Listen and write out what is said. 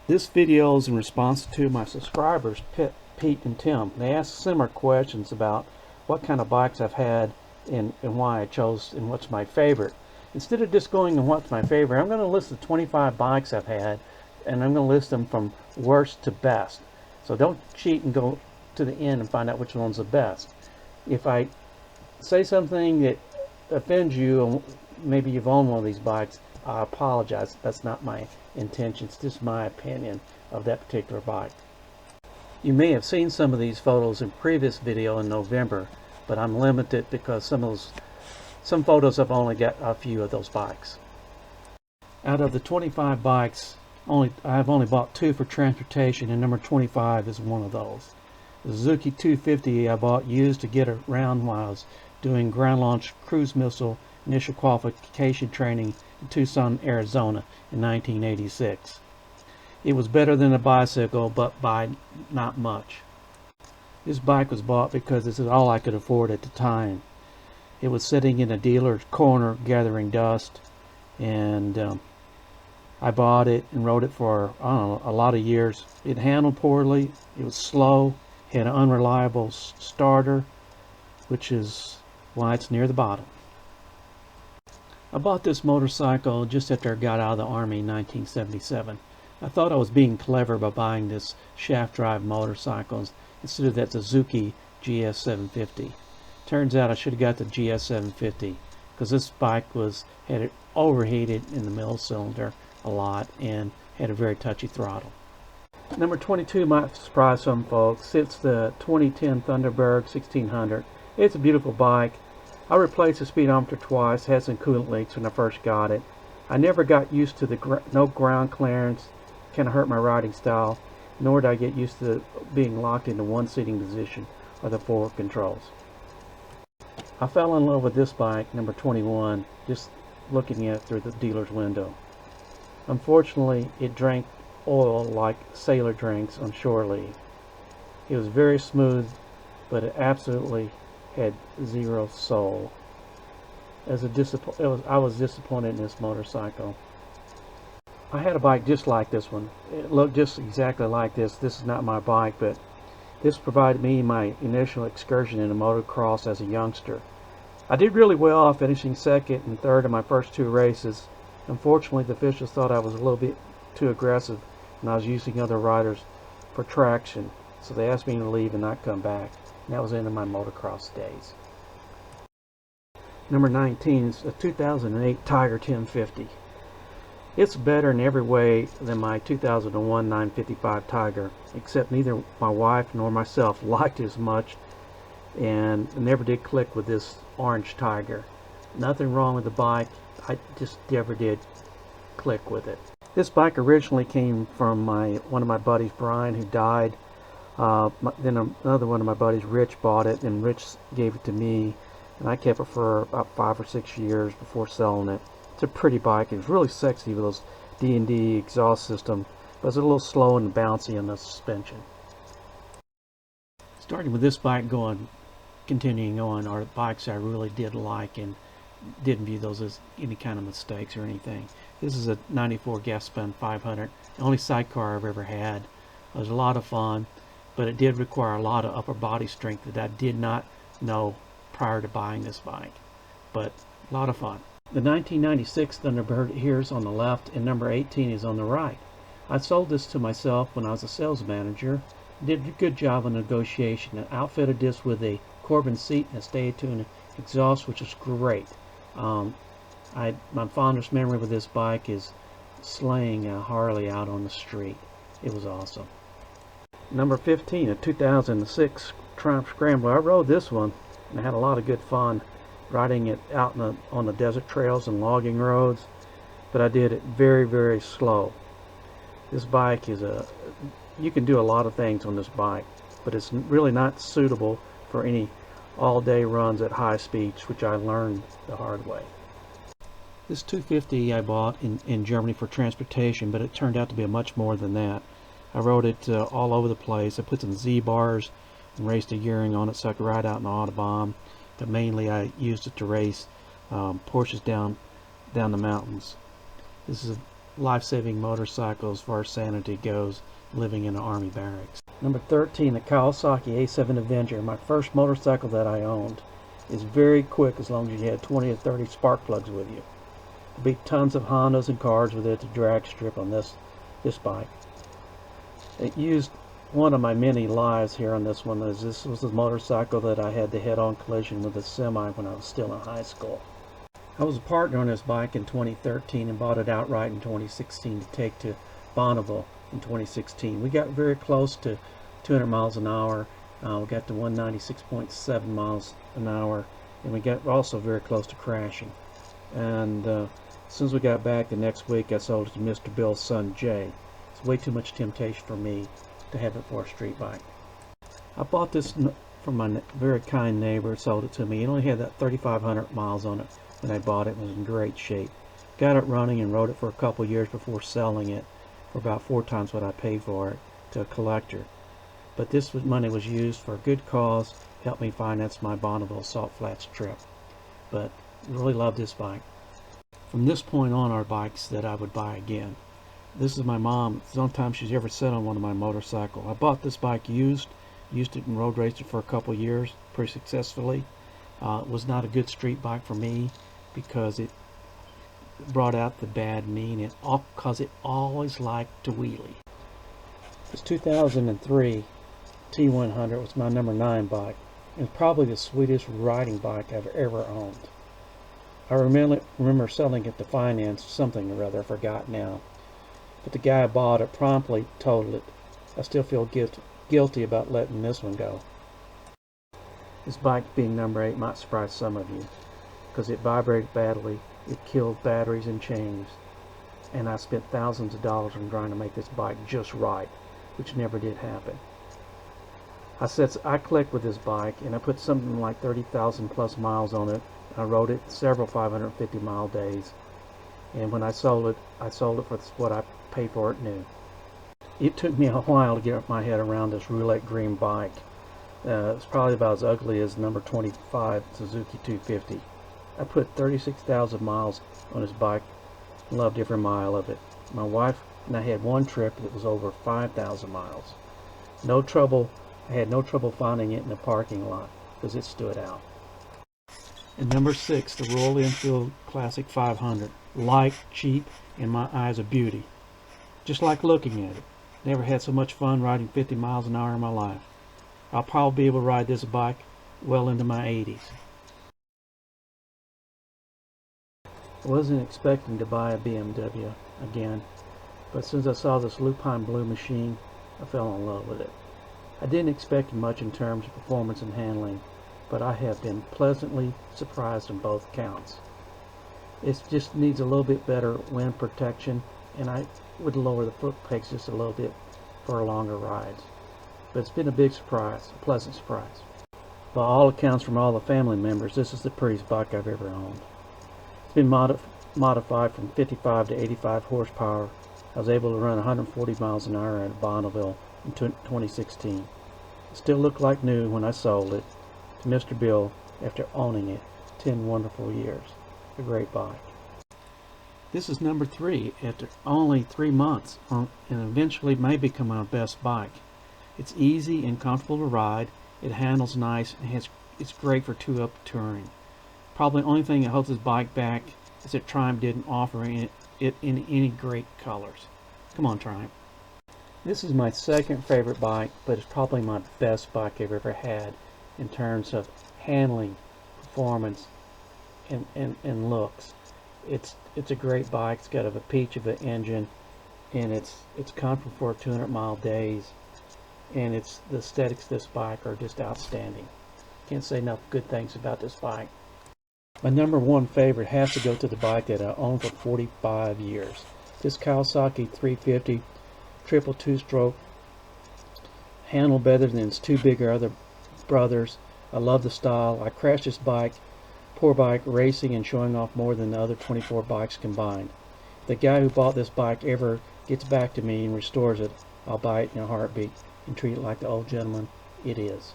This video is in response to my subscribers, Pete and Tim. They asked similar questions about what kind of bikes I've had and why I chose and what's my favorite. Instead of just going on what's my favorite, I'm going to list the 25 bikes I've had, and I'm going to list them from worst to best. So don't cheat and go to the end and find out which one's the best. If I say something that offends you, and maybe you've owned one of these bikes, I apologize. That's not my intention. It's just my opinion of that particular bike. You may have seen some of these photos in previous video in November, but I'm limited because some photos I've only got a few of those bikes. Out of the 25 bikes, I've only bought 2 for transportation, and number 25 is one of those. The Suzuki 250 I bought used to get around while I was doing ground launch cruise missile initial qualification training in Tucson, Arizona in 1986. It was better than a bicycle, but by not much. This bike was bought because this is all I could afford at the time. It was sitting in a dealer's corner gathering dust, and I bought it and rode it for, I don't know, a lot of years. It handled poorly, it was slow, had an unreliable starter, which is why it's near the bottom. I bought this motorcycle just after I got out of the Army in 1977. I thought I was being clever by buying this shaft drive motorcycle instead of that Suzuki GS750. Turns out I should have got the GS750 because this bike had it overheated in the middle cylinder a lot and had a very touchy throttle. Number 22 might surprise some folks. It's the 2010 Thunderbird 1600. It's a beautiful bike. I replaced the speedometer twice, had some coolant leaks when I first got it. I never got used to the no ground clearance, kind of hurt my riding style, nor did I get used to being locked into one seating position or the forward controls. I fell in love with this bike, number 21, just looking at it through the dealer's window. Unfortunately, it drank oil like sailor drinks on shore leave. It was very smooth, but it absolutely had zero soul. I was disappointed in this motorcycle. I had a bike just like this one. It looked just exactly like this. This is not my bike, but this provided me my initial excursion into motocross as a youngster. I did really well, finishing second and third in my first 2 races. Unfortunately, the officials thought I was a little bit too aggressive and I was using other riders for traction, so they asked me to leave and not come back. And that was the end of my motocross days. Number 19 is a 2008 Tiger 1050. It's better in every way than my 2001 955 Tiger, except neither my wife nor myself liked it as much, and never did click with this orange Tiger. Nothing wrong with the bike, I just never did click with it. This bike originally came from one of my buddies, Brian, who died. Then another one of my buddies, Rich, bought it, and Rich gave it to me, and I kept it for about 5 or 6 years before selling it. It's a pretty bike. It's really sexy with those D&D exhaust system, but it's a little slow and bouncy on the suspension. Starting with this bike, continuing on, are bikes I really did like and didn't view those as any kind of mistakes or anything. This is a 94 Gaspin 500, the only sidecar I've ever had. It was a lot of fun, but it did require a lot of upper body strength that I did not know prior to buying this bike, but a lot of fun. The 1996 Thunderbird here is on the left and number 18 is on the right. I sold this to myself when I was a sales manager. Did a good job on negotiation. I outfitted this with a Corbin seat and a stay-tuned exhaust, which is great. My fondest memory with this bike is slaying a Harley out on the street. It was awesome. Number 15, a 2006 Triumph Scrambler. I rode this one and I had a lot of good fun riding it out on the desert trails and logging roads, but I did it very, very slow. This bike you can do a lot of things on this bike, but it's really not suitable for any all-day runs at high speeds, which I learned the hard way. This 250 I bought in Germany for transportation, but it turned out to be much more than that. I rode it all over the place. I put some Z-bars and raced a gearing on it so I could ride out in the Autobahn, but mainly I used it to race Porsches down the mountains. This is life-saving motorcycle as far as sanity goes, living in an army barracks. Number 13, the Kawasaki A7 Avenger, my first motorcycle that I owned. Is very quick as long as you had 20 or 30 spark plugs with you. There'll be tons of Hondas and cars with it to drag strip on this bike. It used one of my many lies here on this one. This was the motorcycle that I had the head-on collision with a semi when I was still in high school. I was a partner on this bike in 2013 and bought it outright in 2016 to take to Bonneville in 2016. We got very close to 200 miles an hour. We got to 196.7 miles an hour, and we got also very close to crashing. And as soon as we got back the next week, I sold it to Mr. Bill's son Jay. It's way too much temptation for me to have it for a street bike. I bought this from my very kind neighbor, sold it to me. It only had that 3,500 miles on it when I bought it. It was in great shape. Got it running and rode it for a couple years before selling it for about 4 times what I paid for it to a collector. But this money was used for a good cause, helped me finance my Bonneville Salt Flats trip. But really love this bike. From this point on are bikes that I would buy again. This is my mom. It's the only time she's ever sat on one of my motorcycles. I bought this bike used it and road raced it for a couple years pretty successfully. It was not a good street bike for me because it brought out the bad me, and because it always liked to wheelie. This 2003 T100 was my number 9 bike, and probably the sweetest riding bike I've ever owned. I remember selling it to finance something or other, I forgot now. But the guy who bought it promptly totaled it. I still feel guilty about letting this one go. This bike being number 8 might surprise some of you, because it vibrated badly, it killed batteries and chains, and I spent thousands of dollars on trying to make this bike just right, which never did happen. I clicked with this bike, and I put something like 30,000 plus miles on it. I rode it several 550 mile days, and when I sold it for what I paid for it new. It took me a while to get my head around this roulette green bike. It's probably about as ugly as number 25 Suzuki 250. I put 36,000 miles on this bike, loved every mile of it. My wife and I had one trip that was over 5,000 miles. I had no trouble finding it in the parking lot because it stood out. And number 6, the Royal Enfield Classic 500. Light, cheap, in my eyes a beauty. Just like looking at it. Never had so much fun riding 50 miles an hour in my life. I'll probably be able to ride this bike well into my 80s. I wasn't expecting to buy a BMW again, but since I saw this lupine blue machine, I fell in love with it. I didn't expect much in terms of performance and handling, but I have been pleasantly surprised on both counts. It just needs a little bit better wind protection, and I would lower the foot pegs just a little bit for longer rides. But it's been a big surprise, a pleasant surprise. By all accounts from all the family members, this is the prettiest bike I've ever owned. It's been modified from 55 to 85 horsepower. I was able to run 140 miles an hour at Bonneville in 2016. It still looked like new when I sold it to Mr. Bill after owning it 10 wonderful years. A great bike. This is number 3 after only 3 months, and eventually may become my best bike. It's easy and comfortable to ride. It handles nice and it's great for 2-up touring. Probably the only thing that holds this bike back is that Triumph didn't offer it in any great colors. Come on, Triumph. This is my second favorite bike, but it's probably my best bike I've ever had in terms of handling, performance, and looks. It's a great bike. It's got a peach of an engine, and it's comfortable for 200-mile days, and the aesthetics of this bike are just outstanding. Can't say enough good things about this bike. My number 1 favorite has to go to the bike that I owned for 45 years. This Kawasaki 350 triple 2-stroke, handle better than its 2 bigger other brothers. I love the style. I crashed this bike, poor bike, racing and showing off more than the other 24 bikes combined. If the guy who bought this bike ever gets back to me and restores it, I'll buy it in a heartbeat and treat it like the old gentleman it is.